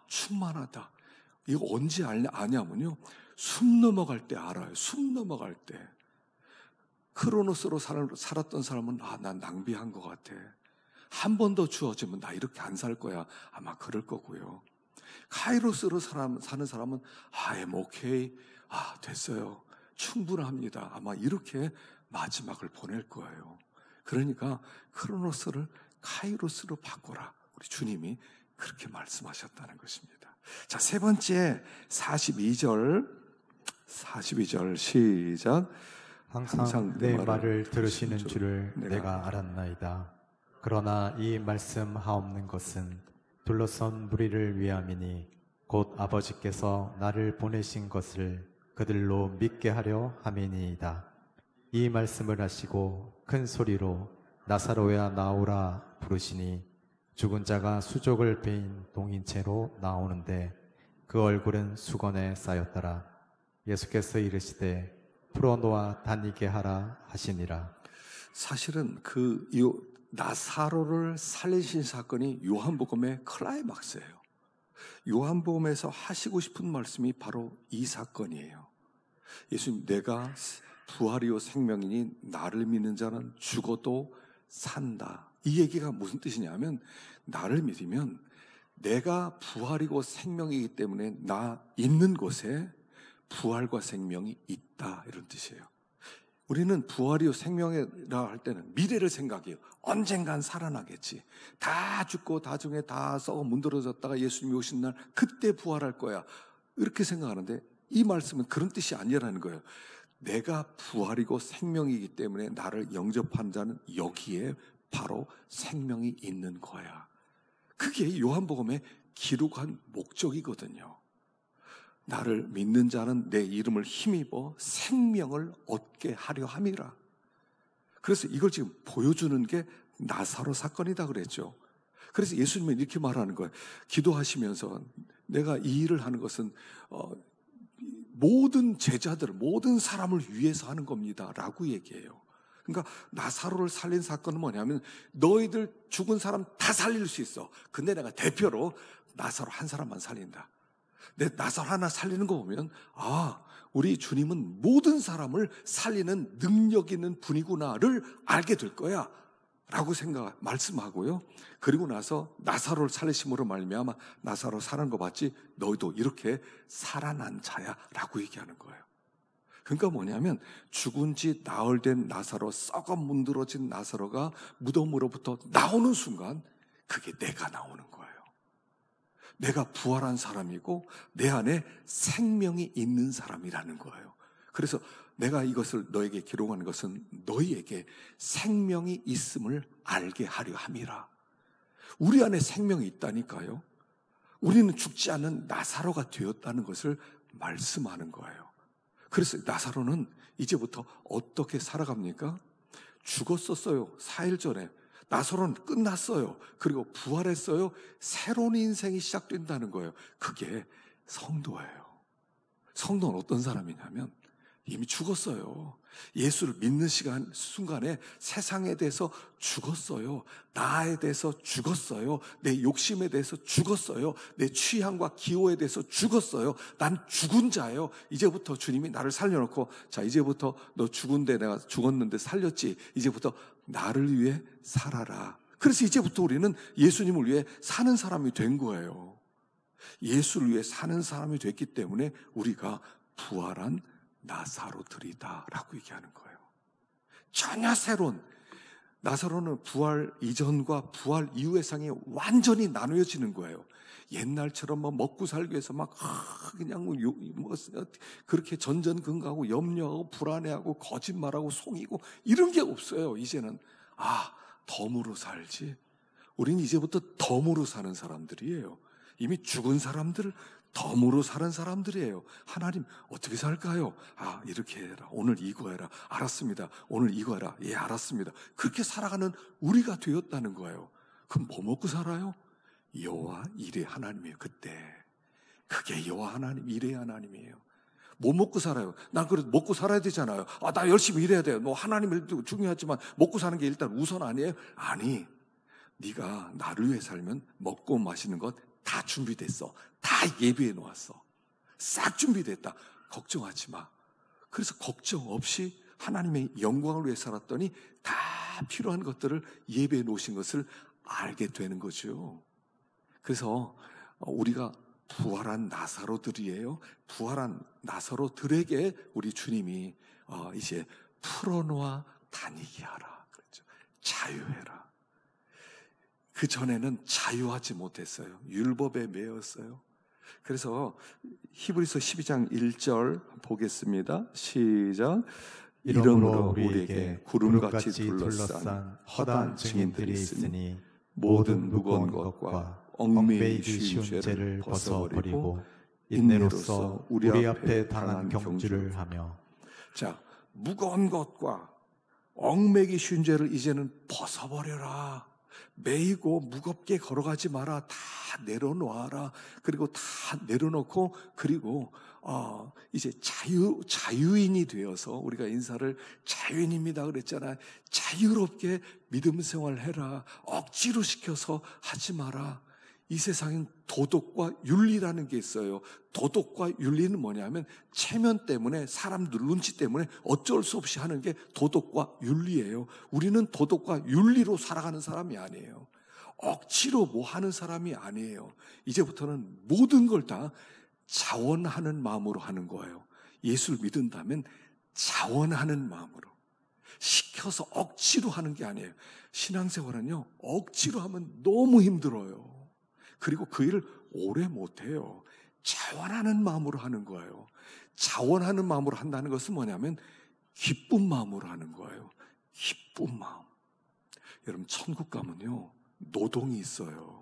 충만하다. 이거 언제 아냐면요, 숨 넘어갈 때 알아요. 숨 넘어갈 때. 크로노스로 살았던 사람은 난 낭비한 것 같아. 한 번 더 주어지면 나 이렇게 안 살 거야. 아마 그럴 거고요. 카이로스로 사는 사람은 오케이. 됐어요. 충분합니다. 아마 이렇게 마지막을 보낼 거예요. 그러니까 크로노스를 카이로스로 바꿔라. 우리 주님이 그렇게 말씀하셨다는 것입니다. 자, 세 번째 42절 시작. 항상 내 말을 들으시는 줄을 내가 알았나이다. 그러나 이 말씀 하옵는 것은 둘러선 무리를 위함이니 곧 아버지께서 나를 보내신 것을 그들로 믿게 하려 함이니이다. 이 말씀을 하시고 큰 소리로 나사로야 나오라 부르시니 죽은 자가 수족을 베인 동인채로 나오는데 그 얼굴은 수건에 쌓였더라. 예수께서 이르시되 풀어놓아 다니게 하라 하시니라. 사실은 나사로를 살리신 사건이 요한복음의 클라이막스예요. 요한복음에서 하시고 싶은 말씀이 바로 이 사건이에요. 예수님, 내가 부활이요 생명이니 나를 믿는 자는 죽어도 산다. 이 얘기가 무슨 뜻이냐면, 나를 믿으면 내가 부활이고 생명이기 때문에 나 있는 곳에 부활과 생명이 있다, 이런 뜻이에요. 우리는 부활이요 생명이라 할 때는 미래를 생각해요. 언젠간 살아나겠지. 다 죽고 나중에 다 썩어 문드러졌다가 예수님이 오신 날 그때 부활할 거야, 이렇게 생각하는데, 이 말씀은 그런 뜻이 아니라는 거예요. 내가 부활이고 생명이기 때문에 나를 영접한 자는 여기에 바로 생명이 있는 거야. 그게 요한복음에 기록한 목적이거든요. 나를 믿는 자는 내 이름을 힘입어 생명을 얻게 하려 함이라. 그래서 이걸 지금 보여주는 게 나사로 사건이다 그랬죠. 그래서 예수님은 이렇게 말하는 거예요. 기도하시면서 내가 이 일을 하는 것은 모든 제자들, 모든 사람을 위해서 하는 겁니다 라고 얘기해요. 그러니까 나사로를 살린 사건은 뭐냐면, 너희들 죽은 사람 다 살릴 수 있어. 근데 내가 대표로 나사로 한 사람만 살린다. 내 나사로 하나 살리는 거 보면, 우리 주님은 모든 사람을 살리는 능력 있는 분이구나를 알게 될 거야 라고 말씀하고요. 그리고 나서 나사로를 살리심으로 말미암아 나사로 사는 거 봤지? 너희도 이렇게 살아난 자야 라고 얘기하는 거예요. 그러니까 뭐냐면, 죽은 지 나흘 된 나사로, 썩어 문드러진 나사로가 무덤으로부터 나오는 순간 그게 내가 나오는 거예요. 내가 부활한 사람이고 내 안에 생명이 있는 사람이라는 거예요. 그래서 내가 이것을 너에게 기록하는 것은 너희에게 생명이 있음을 알게 하려 함이라. 우리 안에 생명이 있다니까요. 우리는 죽지 않는 나사로가 되었다는 것을 말씀하는 거예요. 그래서 나사로는 이제부터 어떻게 살아갑니까? 죽었었어요. 4일 전에. 나사로는 끝났어요. 그리고 부활했어요. 새로운 인생이 시작된다는 거예요. 그게 성도예요. 성도는 어떤 사람이냐면 이미 죽었어요. 예수를 믿는 순간에 세상에 대해서 죽었어요. 나에 대해서 죽었어요. 내 욕심에 대해서 죽었어요. 내 취향과 기호에 대해서 죽었어요. 난 죽은 자예요. 이제부터 주님이 나를 살려놓고, 자, 이제부터 너 죽은데 내가 죽었는데 살렸지. 이제부터 나를 위해 살아라. 그래서 이제부터 우리는 예수님을 위해 사는 사람이 된 거예요. 예수를 위해 사는 사람이 됐기 때문에 우리가 부활한 나사로들이다 라고 얘기하는 거예요. 전혀 새로운, 나사로는 부활 이전과 부활 이후의 상이 완전히 나누어지는 거예요. 옛날처럼 먹고 살기 위해서 그냥 그렇게 전전긍긍하고 염려하고 불안해하고 거짓말하고 속이고 이런 게 없어요. 이제는 덤으로 살지. 우린 이제부터 덤으로 사는 사람들이에요. 이미 죽은 사람들, 덤으로 사는 사람들이에요. 하나님 어떻게 살까요? 이렇게 해라. 오늘 이거 해라. 알았습니다. 오늘 이거 해라. 예, 알았습니다. 그렇게 살아가는 우리가 되었다는 거예요. 그럼 뭐 먹고 살아요? 여호와 이레 하나님이에요. 그게 여호와 하나님, 이레 하나님이에요. 뭐 먹고 살아요? 난 그래도 먹고 살아야 되잖아요. 나 열심히 일해야 돼요. 하나님 일도 중요하지만 먹고 사는 게 일단 우선 아니에요? 아니, 네가 나를 위해 살면 먹고 마시는 것 다 준비됐어. 다 예비해 놓았어. 싹 준비됐다. 걱정하지 마. 그래서 걱정 없이 하나님의 영광을 위해 살았더니 다 필요한 것들을 예비해 놓으신 것을 알게 되는 거죠. 그래서 우리가 부활한 나사로들이에요. 부활한 나사로들에게 우리 주님이 이제 풀어놓아 다니게 하라 그랬죠. 자유해라. 그 전에는 자유하지 못했어요. 율법에 매였어요. 그래서 히브리서 12장 1절 보겠습니다. 시작. 이러므로 우리에게 구름같이 둘러싼 허다한 증인들이 있으니 모든 무거운 것과 얽매이기 쉬운 죄를 벗어버리고 인내로서 우리 앞에 당한 경주를 하며. 자, 무거운 것과 얽매이기 쉬운 죄를 이제는 벗어버려라. 매이고 무겁게 걸어가지 마라. 다 내려놓아라. 그리고 다 내려놓고, 그리고 이제 자유인이 되어서, 우리가 인사를 자유인입니다 그랬잖아요. 자유롭게 믿음 생활해라. 억지로 시켜서 하지 마라. 이 세상엔 도덕과 윤리라는 게 있어요. 도덕과 윤리는 뭐냐면 체면 때문에, 사람들 눈치 때문에 어쩔 수 없이 하는 게 도덕과 윤리예요. 우리는 도덕과 윤리로 살아가는 사람이 아니에요. 억지로 뭐 하는 사람이 아니에요. 이제부터는 모든 걸 다 자원하는 마음으로 하는 거예요. 예수를 믿는다면 자원하는 마음으로, 시켜서 억지로 하는 게 아니에요. 신앙생활은요, 억지로 하면 너무 힘들어요. 그리고 그 일을 오래 못해요. 자원하는 마음으로 하는 거예요. 자원하는 마음으로 한다는 것은 뭐냐면 기쁜 마음으로 하는 거예요. 기쁜 마음. 여러분, 천국 가면요, 노동이 있어요.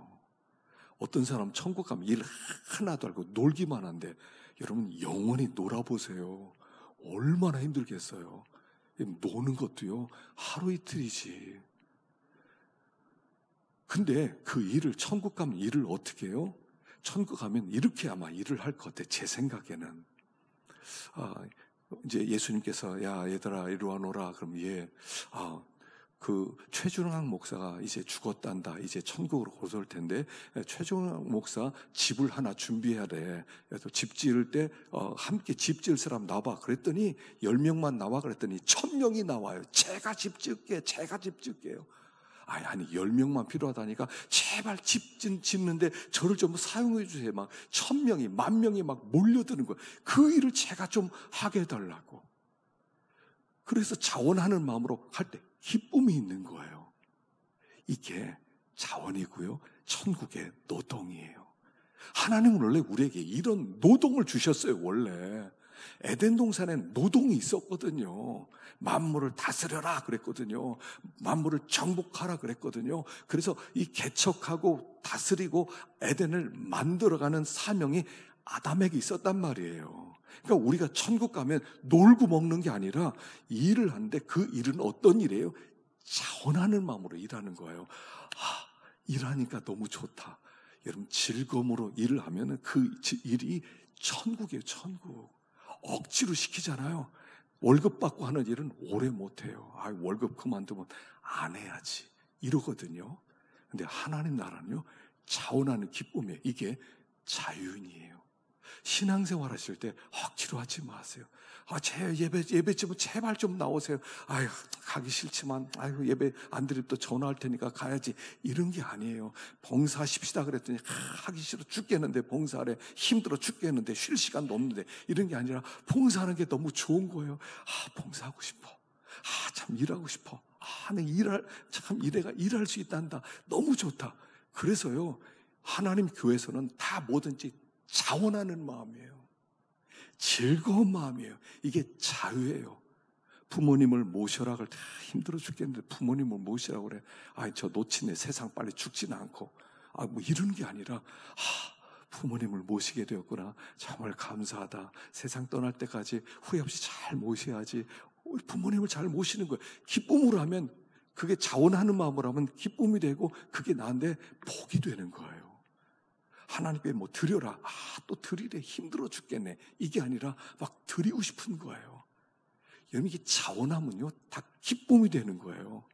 어떤 사람 천국 가면 일 하나도 알고 놀기만 한데, 여러분 영원히 놀아보세요. 얼마나 힘들겠어요. 노는 것도요, 하루 이틀이지. 근데 그 일을, 천국 가면 일을 어떻게 해요? 천국 가면 이렇게 아마 일을 할 것 같아, 제 생각에는. 이제 예수님께서, 야, 얘들아, 이리 와 놀아. 그럼 그 최준왕 목사가 이제 죽었단다. 이제 천국으로 고소할 텐데, 최준왕 목사 집을 하나 준비해야 돼. 그래서 집 지을 때 함께 집 지을 사람 나와. 그랬더니 10명만 나와. 그랬더니 1000명이 나와요. 제가 집 지을게요. 아니 10명만 필요하다니까 제발 집 짓는데 저를 좀 사용해 주세요. 막 1000명이 10,000명이 막 몰려드는 거예요. 그 일을 제가 좀 하게 해달라고. 그래서 자원하는 마음으로 할 때 기쁨이 있는 거예요. 이게 자원이고요, 천국의 노동이에요. 하나님은 원래 우리에게 이런 노동을 주셨어요. 원래 에덴 동산엔 노동이 있었거든요. 만물을 다스려라 그랬거든요. 만물을 정복하라 그랬거든요. 그래서 이 개척하고 다스리고 에덴을 만들어가는 사명이 아담에게 있었단 말이에요. 그러니까 우리가 천국 가면 놀고 먹는 게 아니라 일을 하는데, 그 일은 어떤 일이에요? 자원하는 마음으로 일하는 거예요. 일하니까 너무 좋다. 여러분, 즐거움으로 일을 하면 그 일이 천국이에요. 천국. 억지로 시키잖아요. 월급 받고 하는 일은 오래 못해요. 월급 그만두면 안 해야지, 이러거든요. 근데 하나님 나라는요, 자원하는 기쁨이에요. 이게 자유인이에요. 신앙생활 하실 때 억지로 하지 마세요. 제 예배집은 제발 좀 나오세요. 가기 싫지만, 예배 안 드리면 또 전화할 테니까 가야지. 이런 게 아니에요. 봉사하십시다 그랬더니, 하기 싫어 죽겠는데, 봉사하래. 힘들어 죽겠는데, 쉴 시간도 없는데. 이런 게 아니라, 봉사하는 게 너무 좋은 거예요. 봉사하고 싶어. 참 일하고 싶어. 내가 일할 수 있단다. 너무 좋다. 그래서요, 하나님 교회에서는 다 뭐든지 자원하는 마음이에요. 즐거운 마음이에요. 이게 자유예요. 부모님을 모셔라 그럴 때 힘들어 죽겠는데 부모님을 모시라고 그래. 저 놓치네. 세상 빨리 죽지는 않고. 뭐 이런 게 아니라, 부모님을 모시게 되었구나. 정말 감사하다. 세상 떠날 때까지 후회 없이 잘 모셔야지. 부모님을 잘 모시는 거예요. 기쁨으로 하면, 그게 자원하는 마음으로 하면 기쁨이 되고, 그게 나한테 복이 되는 거예요. 하나님께 뭐 드려라. 또 드리래. 힘들어 죽겠네. 이게 아니라 막 드리고 싶은 거예요. 여러분, 이게 자원하면요, 다 기쁨이 되는 거예요.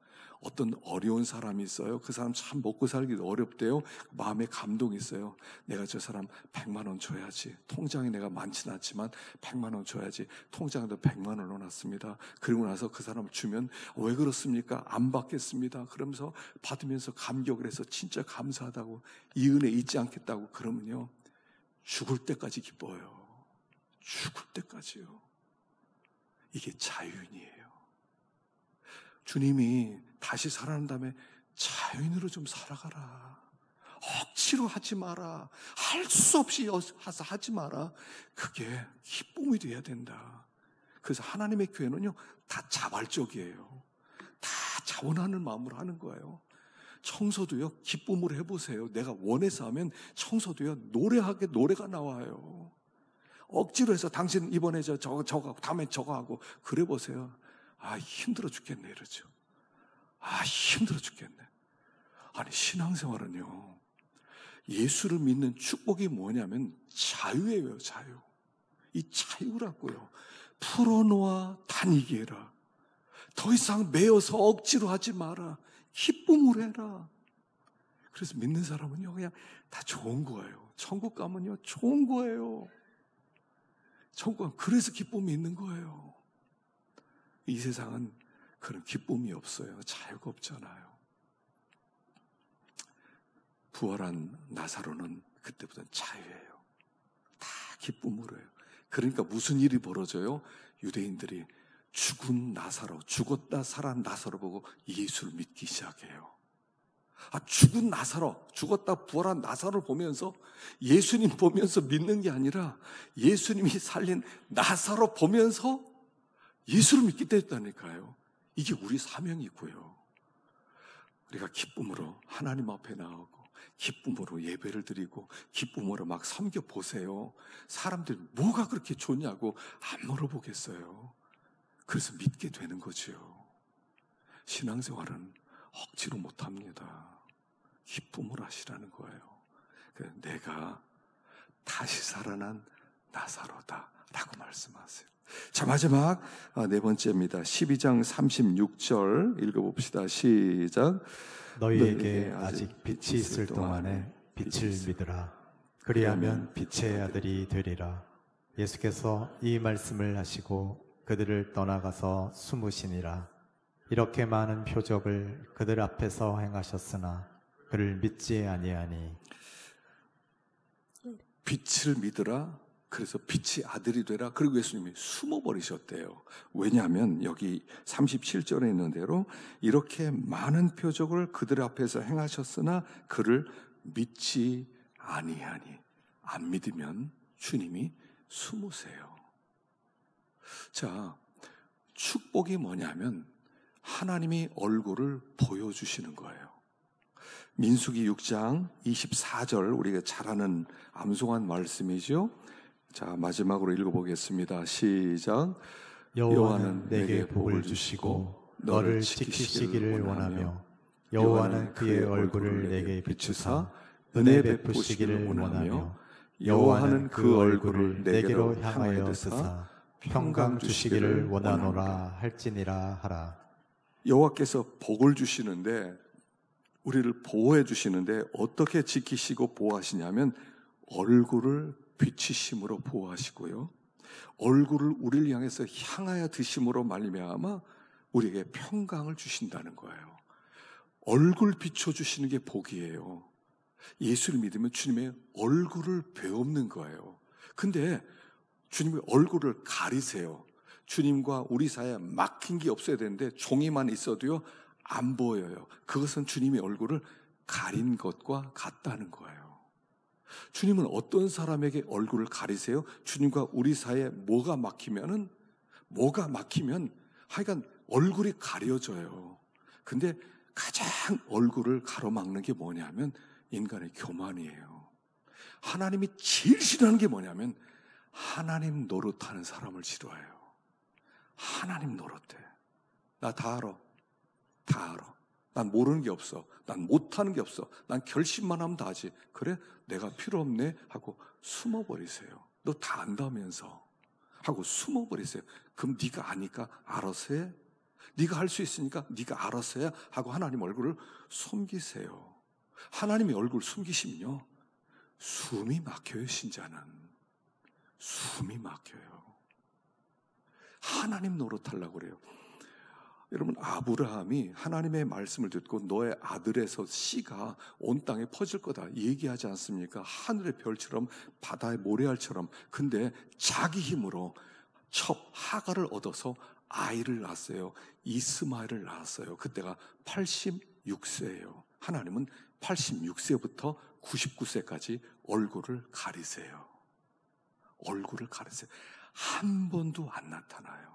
어떤 어려운 사람이 있어요. 그 사람 참 먹고 살기도 어렵대요. 마음에 감동이 있어요. 내가 저 사람 100만 원 줘야지. 통장에 내가 많지는 않지만 100만 원 줘야지. 통장에도 100만 원 넣어놨습니다. 그리고 나서 그 사람 주면, 왜 그렇습니까? 안 받겠습니다. 그러면서 받으면서 감격을 해서 진짜 감사하다고, 이 은혜 잊지 않겠다고 그러면요, 죽을 때까지 기뻐요. 죽을 때까지요. 이게 자유인이에요. 주님이 다시 살아난 다음에 자유인으로 좀 살아가라. 억지로 하지 마라. 할 수 없이 하지 마라. 그게 기쁨이 돼야 된다. 그래서 하나님의 교회는요, 다 자발적이에요. 다 자원하는 마음으로 하는 거예요. 청소도요, 기쁨으로 해보세요. 내가 원해서 하면 청소도요, 노래가 나와요. 억지로 해서 당신 이번에 저거 하고 다음에 저거 하고 그래 보세요. 아, 힘들어 죽겠네 이러죠. 아, 힘들어 죽겠네. 아니, 신앙생활은요, 예수를 믿는 축복이 뭐냐면 자유예요, 자유. 이 자유라고요. 풀어놓아 다니게 해라. 더 이상 매여서 억지로 하지 마라. 기쁨으로 해라. 그래서 믿는 사람은요, 그냥 다 좋은 거예요. 천국 가면요, 좋은 거예요. 천국은 그래서 기쁨이 있는 거예요. 이 세상은 그런 기쁨이 없어요. 자유가 없잖아요. 부활한 나사로는 그때부터 자유예요. 다 기쁨으로 해요. 그러니까 무슨 일이 벌어져요? 유대인들이 죽은 나사로, 죽었다 살아난 나사로 보고 예수를 믿기 시작해요. 아, 죽은 나사로, 죽었다 부활한 나사로를 보면서 예수님 보면서 믿는 게 아니라 예수님이 살린 나사로 보면서 예수를 믿게 됐다니까요. 이게 우리 사명이고요. 우리가 기쁨으로 하나님 앞에 나오고 기쁨으로 예배를 드리고 기쁨으로 막 섬겨보세요. 사람들이 뭐가 그렇게 좋냐고 안 물어보겠어요. 그래서 믿게 되는 거죠. 신앙생활은 억지로 못합니다. 기쁨으로 하시라는 거예요. 내가 다시 살아난 나사로다 라고 말씀하세요. 자, 마지막 네 번째입니다. 12장 36절 읽어봅시다. 시작. 너희에게 아직 빛이 있을 동안에 빛을 믿으라. 그리하면 빛의 아들이 되리라. 예수께서 이 말씀을 하시고 그들을 떠나가서 숨으시니라. 이렇게 많은 표적을 그들 앞에서 행하셨으나 그를 믿지 아니하니. 빛을 믿으라. 그래서 빛이 아들이 되라. 그리고 예수님이 숨어버리셨대요. 왜냐하면 여기 37절에 있는 대로 이렇게 많은 표적을 그들 앞에서 행하셨으나 그를 믿지 아니하니. 안 믿으면 주님이 숨으세요. 자, 축복이 뭐냐면 하나님이 얼굴을 보여주시는 거예요. 민수기 6장 24절, 우리가 잘 아는 암송한 말씀이죠. 자, 마지막으로 읽어보겠습니다. 시작. 여호와는 내게 복을 주시고 너를 지키시기를 원하며 여호와는 그의 얼굴을 내게 비추사 은혜 베푸시기를 원하며 여호와는 그 얼굴을 내게로 향하여 드사 평강 주시기를 원하노라 할지니라 하라. 여호와께서 복을 주시는데, 우리를 보호해 주시는데 어떻게 지키시고 보호하시냐면 얼굴을 비치심으로 보호하시고요, 얼굴을 우리를 향해서 향하여 드심으로 말미암아 우리에게 평강을 주신다는 거예요. 얼굴 비춰주시는 게 복이에요. 예수를 믿으면 주님의 얼굴을 배우는 거예요. 근데 주님의 얼굴을 가리세요. 주님과 우리 사이에 막힌 게 없어야 되는데 종이만 있어도요 안 보여요. 그것은 주님의 얼굴을 가린 것과 같다는 거예요. 주님은 어떤 사람에게 얼굴을 가리세요? 주님과 우리 사이에 뭐가 막히면 하여간 얼굴이 가려져요. 근데 가장 얼굴을 가로막는 게 뭐냐면 인간의 교만이에요. 하나님이 제일 싫어하는 게 뭐냐면 하나님 노릇하는 사람을 싫어해요. 하나님 노릇해. 나 다 알아. 다 알아. 난 모르는 게 없어. 난 못하는 게 없어. 난 결심만 하면 다 하지. 그래? 내가 필요 없네? 하고 숨어버리세요. 너 다 안다면서 하고 숨어버리세요. 그럼 네가 아니까 알아서 해? 네가 할 수 있으니까 네가 알아서 해? 하고 하나님 얼굴을 숨기세요. 하나님의 얼굴 숨기시면요 숨이 막혀요. 신자는 숨이 막혀요. 하나님 노릇하려고 그래요. 여러분, 아브라함이 하나님의 말씀을 듣고 너의 아들에서 씨가 온 땅에 퍼질 거다 얘기하지 않습니까? 하늘의 별처럼 바다의 모래알처럼. 근데 자기 힘으로 첩 하가를 얻어서 아이를 낳았어요. 이스마엘을 낳았어요. 그때가 86세예요. 하나님은 86세부터 99세까지 얼굴을 가리세요. 얼굴을 가리세요. 한 번도 안 나타나요.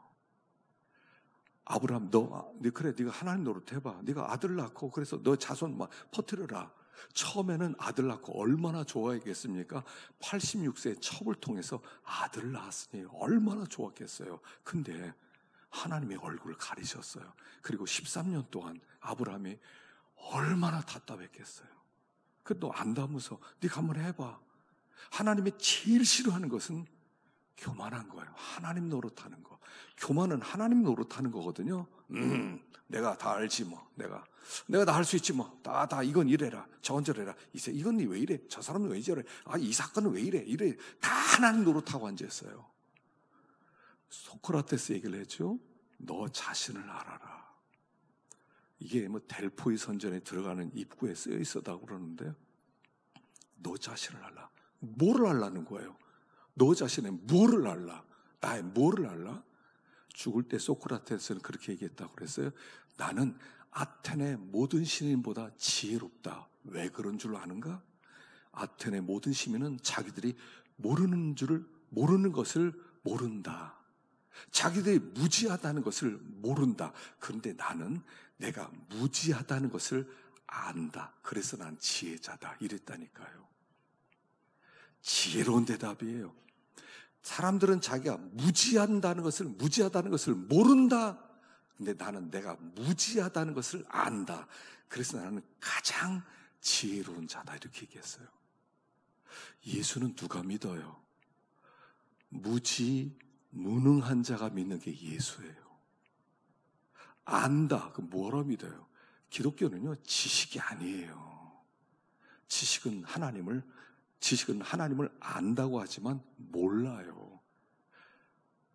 아브라함, 그래, 네가 하나님 노릇해봐. 네가 아들 낳고 그래서 너 자손 막 퍼뜨려라. 처음에는 아들 낳고 얼마나 좋아했겠습니까? 86세의 첩을 통해서 아들을 낳았으니 얼마나 좋았겠어요. 근데 하나님의 얼굴을 가리셨어요. 그리고 13년 동안 아브라함이 얼마나 답답했겠어요. 너 안다면서 네가 한번 해봐. 하나님이 제일 싫어하는 것은 교만한 거예요. 하나님 노릇하는 거. 교만은 하나님 노릇하는 거거든요. 내가 다 알지 뭐. 내가 다 할 수 있지 뭐. 다 이건 이래라. 저건 저래라. 이건 왜 이래? 저 사람은 왜 저래? 이 사건은 왜 이래? 다 하나님 노릇하고 앉아있어요. 소크라테스 얘기를 했죠. 너 자신을 알아라. 이게 뭐 델포이 선전에 들어가는 입구에 쓰여 있었다고 그러는데, 너 자신을 알라. 뭐를 알라는 거예요? 너 자신의 뭐를 알라? 나의 뭐를 알라? 죽을 때 소크라테스는 그렇게 얘기했다고 그랬어요. 나는 아테네 모든 시민보다 지혜롭다. 왜 그런 줄 아는가? 아테네 모든 시민은 자기들이 모르는 것을 모른다. 자기들이 무지하다는 것을 모른다. 그런데 나는 내가 무지하다는 것을 안다. 그래서 난 지혜자다. 이랬다니까요. 지혜로운 대답이에요. 사람들은 자기가 무지하다는 것을 모른다. 근데 나는 내가 무지하다는 것을 안다. 그래서 나는 가장 지혜로운 자다. 이렇게 얘기했어요. 예수는 누가 믿어요? 무능한 자가 믿는 게 예수예요. 안다. 그럼 뭐라 믿어요? 기독교는요, 지식이 아니에요. 지식은 하나님을 안다고 하지만 몰라요.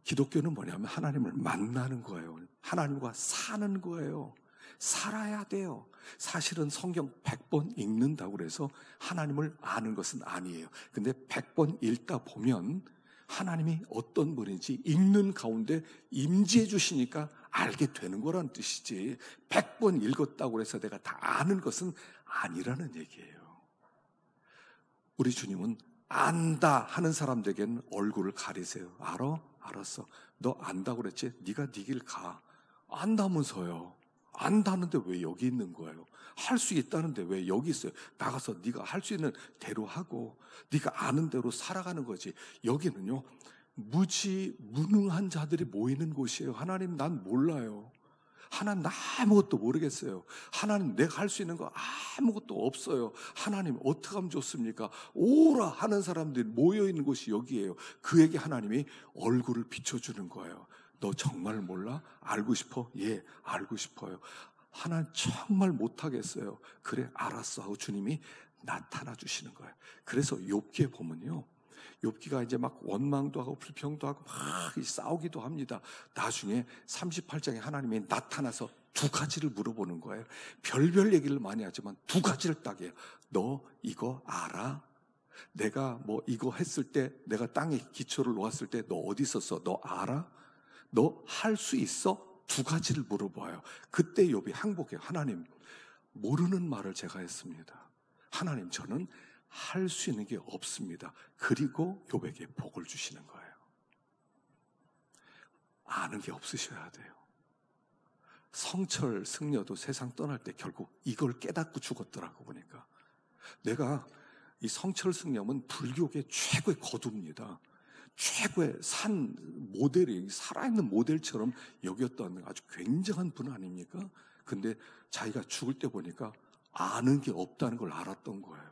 기독교는 뭐냐면 하나님을 만나는 거예요. 하나님과 사는 거예요. 살아야 돼요. 사실은 성경 100번 읽는다고 그래서 하나님을 아는 것은 아니에요. 근데 100번 읽다 보면 하나님이 어떤 분인지 읽는 가운데 임재해 주시니까 알게 되는 거라는 뜻이지, 100번 읽었다고 해서 내가 다 아는 것은 아니라는 얘기예요. 우리 주님은 안다 하는 사람들에게는 얼굴을 가리세요. 알아? 알았어. 너 안다고 그랬지? 네가 네 길 가. 안다면서요. 안다는데 왜 여기 있는 거예요? 할 수 있다는데 왜 여기 있어요? 나가서 네가 할 수 있는 대로 하고 네가 아는 대로 살아가는 거지. 여기는요, 무능한 자들이 모이는 곳이에요. 하나님, 난 몰라요. 하나님, 나 아무것도 모르겠어요. 하나님, 내가 할 수 있는 거 아무것도 없어요. 하나님, 어떻게 하면 좋습니까? 오라 하는 사람들이 모여있는 곳이 여기예요. 그에게 하나님이 얼굴을 비춰주는 거예요. 너 정말 몰라? 알고 싶어? 예, 알고 싶어요. 하나님, 정말 못하겠어요. 그래, 알았어 하고 주님이 나타나 주시는 거예요. 그래서 욥기에 보면요, 욥기가 이제 막 원망도 하고 불평도 하고 막 싸우기도 합니다. 나중에 38장에 하나님이 나타나서 두 가지를 물어보는 거예요. 별별 얘기를 많이 하지만 두 가지를 딱 해요. 너 이거 알아? 내가 뭐 이거 했을 때, 내가 땅에 기초를 놓았을 때 너 어디 있었어? 너 알아? 너 할 수 있어? 두 가지를 물어봐요. 그때 욥이 항복해요. 하나님, 모르는 말을 제가 했습니다. 하나님, 저는 할 수 있는 게 없습니다. 그리고 욥에게 복을 주시는 거예요. 아는 게 없으셔야 돼요. 성철 승려도 세상 떠날 때 결국 이걸 깨닫고 죽었더라고 보니까. 내가 이 성철 승려는 불교계 최고의 거두입니다. 최고의 산 모델이, 살아있는 모델처럼 여겼던 아주 굉장한 분 아닙니까? 근데 자기가 죽을 때 보니까 아는 게 없다는 걸 알았던 거예요.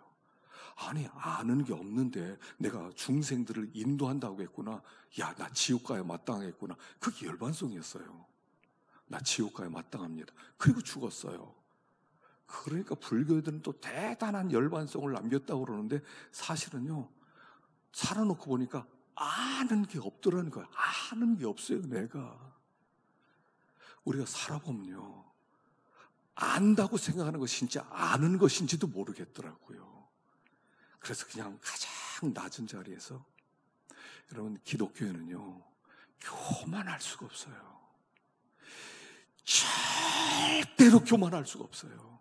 아니, 아는 게 없는데 내가 중생들을 인도한다고 했구나. 야, 나 지옥 가야 마땅하겠구나. 그게 열반성이었어요. 나 지옥 가야 마땅합니다. 그리고 죽었어요. 그러니까 불교애들은 또 대단한 열반성을 남겼다고 그러는데, 사실은요, 살아놓고 보니까 아는 게 없더라는 거야. 아는 게 없어요, 내가. 우리가 살아보면요, 안다고 생각하는 것이 진짜 아는 것인지도 모르겠더라고요. 그래서 그냥 가장 낮은 자리에서, 여러분, 기독교에는요, 교만할 수가 없어요. 절대로 교만할 수가 없어요.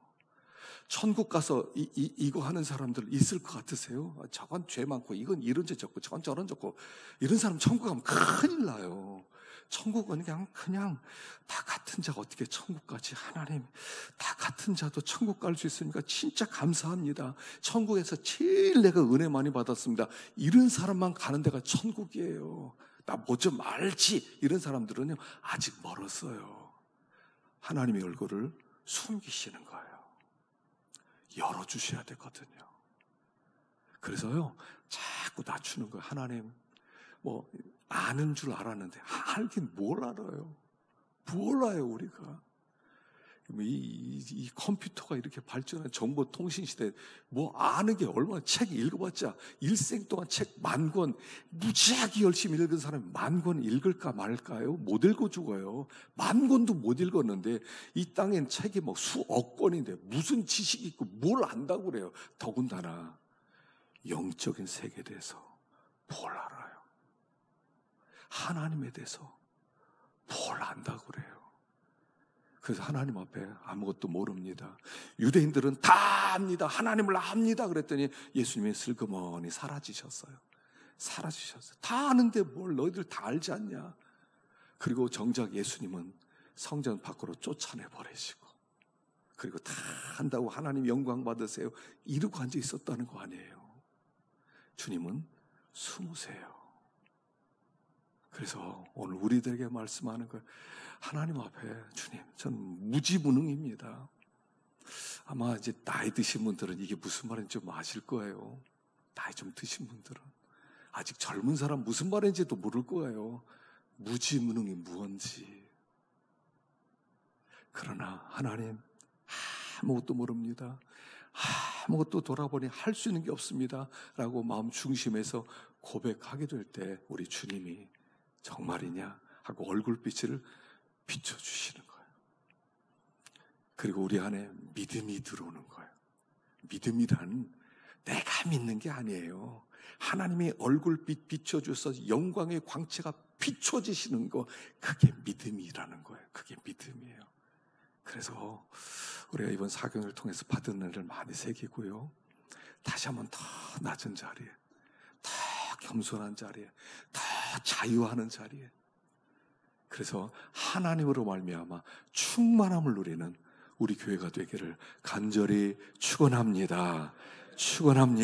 천국 가서 이거 하는 사람들 있을 것 같으세요? 저건 죄 많고, 이건 이런 죄 적고, 저건 저런 적고, 이런 사람 천국 가면 큰일 나요. 천국은 그냥 다 같은 자가 어떻게 천국까지, 하나님 다 같은 자도 천국 갈 수 있으니까 진짜 감사합니다. 천국에서 제일 내가 은혜 많이 받았습니다. 이런 사람만 가는 데가 천국이에요. 나 뭐 좀 알지, 이런 사람들은요 아직 멀었어요. 하나님의 얼굴을 숨기시는 거예요. 열어주셔야 되거든요. 그래서요 자꾸 낮추는 거예요. 하나님, 뭐 아는 줄 알았는데 알긴 뭘 알아요. 뭘 알아요 우리가. 이 컴퓨터가 이렇게 발전한 정보통신시대에 뭐 아는 게 얼마나, 책 읽어봤자 일생 동안 책 10,000권 무지하게 열심히 읽은 사람이 10,000권 읽을까 말까요? 못 읽어 죽어요. 10,000권도 못 읽었는데 이 땅엔 책이 뭐 수억 권인데 무슨 지식이 있고 뭘 안다고 그래요. 더군다나 영적인 세계에 대해서 뭘 알아요? 하나님에 대해서 뭘 안다고 그래요? 그래서 하나님 앞에 아무것도 모릅니다. 유대인들은 다 압니다. 하나님을 압니다. 그랬더니 예수님이 슬그머니 사라지셨어요. 사라지셨어요. 다 아는데 뭘 너희들 다 알지 않냐? 그리고 정작 예수님은 성전 밖으로 쫓아내버리시고, 그리고 다 한다고 하나님 영광 받으세요 이러고 앉아 있었다는 거 아니에요. 주님은 숨으세요. 그래서 오늘 우리들에게 말씀하는 걸, 하나님 앞에, 주님, 저는 무지무능입니다. 아마 이제 나이 드신 분들은 이게 무슨 말인지 좀 아실 거예요. 나이 좀 드신 분들은. 아직 젊은 사람 무슨 말인지도 모를 거예요. 무지무능이 무언지. 그러나 하나님, 아무것도 모릅니다. 아무것도 돌아보니 할 수 있는 게 없습니다 라고 마음 중심에서 고백하게 될 때 우리 주님이 정말이냐 하고 얼굴빛을 비춰주시는 거예요. 그리고 우리 안에 믿음이 들어오는 거예요. 믿음이란 내가 믿는 게 아니에요. 하나님의 얼굴빛 비춰줘서 영광의 광채가 비춰지시는 거, 그게 믿음이라는 거예요. 그게 믿음이에요. 그래서 우리가 이번 사경을 통해서 받은 은혜를 많이 새기고요, 다시 한번 더 낮은 자리에, 더 겸손한 자리에, 더 자유하는 자리에, 그래서 하나님으로 말미암아 충만함을 누리는 우리 교회가 되기를 간절히 축원합니다. 축원합니다.